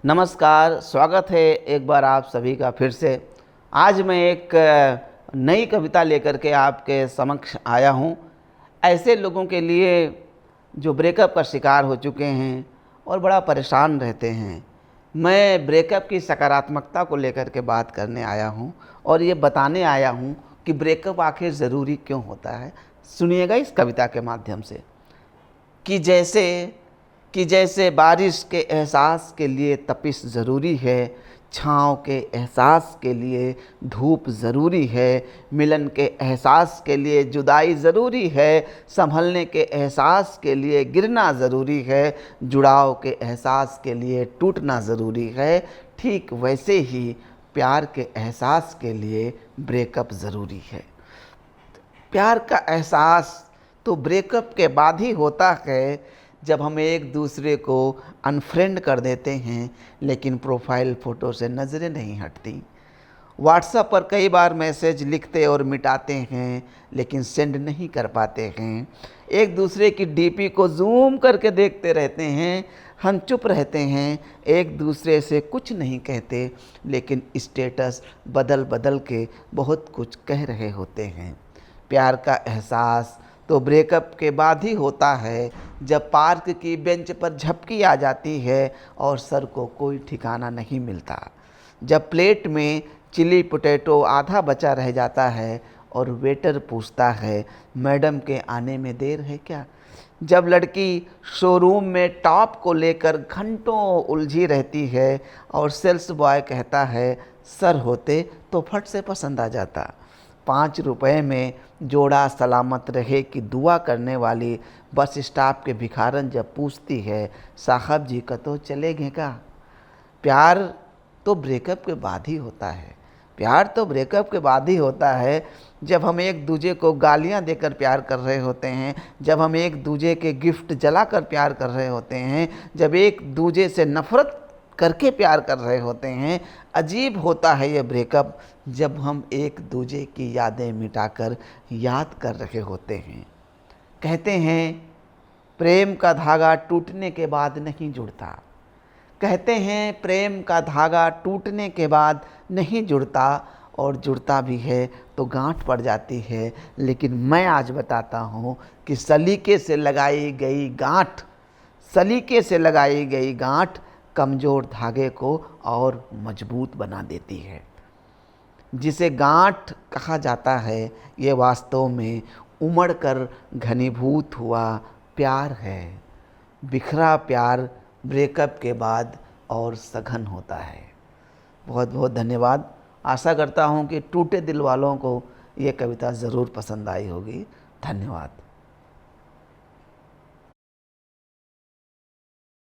नमस्कार, स्वागत है एक बार आप सभी का फिर से। आज मैं एक नई कविता लेकर के आपके समक्ष आया हूँ। ऐसे लोगों के लिए जो ब्रेकअप का शिकार हो चुके हैं और बड़ा परेशान रहते हैं। मैं ब्रेकअप की सकारात्मकता को लेकर के बात करने आया हूँ और ये बताने आया हूँ कि ब्रेकअप आखिर ज़रूरी क्यों होता है। सुनिएगा इस कविता के माध्यम से कि जैसे बारिश के एहसास के लिए तपिश ज़रूरी है, छाँव के एहसास के लिए धूप ज़रूरी है, मिलन के एहसास के लिए जुदाई ज़रूरी है, संभलने के एहसास के लिए गिरना ज़रूरी है, जुड़ाव के एहसास के लिए टूटना ज़रूरी है, ठीक वैसे ही प्यार के एहसास के लिए ब्रेकअप ज़रूरी है। प्यार का एहसास तो ब्रेकअप के बाद ही होता है, जब हम एक दूसरे को अनफ्रेंड कर देते हैं, लेकिन प्रोफाइल फ़ोटो से नज़रें नहीं हटती। व्हाट्सएप पर कई बार मैसेज लिखते और मिटाते हैं, लेकिन सेंड नहीं कर पाते हैं। एक दूसरे की डीपी को जूम करके देखते रहते हैं, हम चुप रहते हैं, एक दूसरे से कुछ नहीं कहते, लेकिन स्टेटस बदल बदल के बहुत कुछ कह रहे होते हैं। प्यार का एहसास तो ब्रेकअप के बाद ही होता है, जब पार्क की बेंच पर झपकी आ जाती है और सर को कोई ठिकाना नहीं मिलता, जब प्लेट में चिली पोटैटो आधा बचा रह जाता है और वेटर पूछता है मैडम के आने में देर है क्या, जब लड़की शोरूम में टॉप को लेकर घंटों उलझी रहती है और सेल्स बॉय कहता है सर होते तो फट से पसंद आ जाता, 5 रुपए में जोड़ा सलामत रहे की दुआ करने वाली बस स्टॉप के भिखारन जब पूछती है साहब जी का तो चलेंगे का। प्यार तो ब्रेकअप के बाद ही होता है। प्यार तो ब्रेकअप के बाद ही होता है, जब हम एक दूजे को गालियां देकर प्यार कर रहे होते हैं, जब हम एक दूजे के गिफ्ट जलाकर प्यार कर रहे होते हैं, जब एक दूजे से नफ़रत करके प्यार कर रहे होते हैं। अजीब होता है ये ब्रेकअप जब हम एक दूजे की यादें मिटाकर याद कर रहे होते हैं। कहते हैं प्रेम का धागा टूटने के बाद नहीं जुड़ता, कहते हैं प्रेम का धागा टूटने के बाद नहीं जुड़ता, और जुड़ता भी है तो गांठ पड़ जाती है। लेकिन मैं आज बताता हूँ कि सलीके से लगाई गई गांठ कमज़ोर धागे को और मजबूत बना देती है। जिसे गांठ कहा जाता है, ये वास्तव में उमड़कर घनीभूत हुआ प्यार है। बिखरा प्यार ब्रेकअप के बाद और सघन होता है। बहुत बहुत धन्यवाद। आशा करता हूँ कि टूटे दिल वालों को ये कविता ज़रूर पसंद आई होगी। धन्यवाद।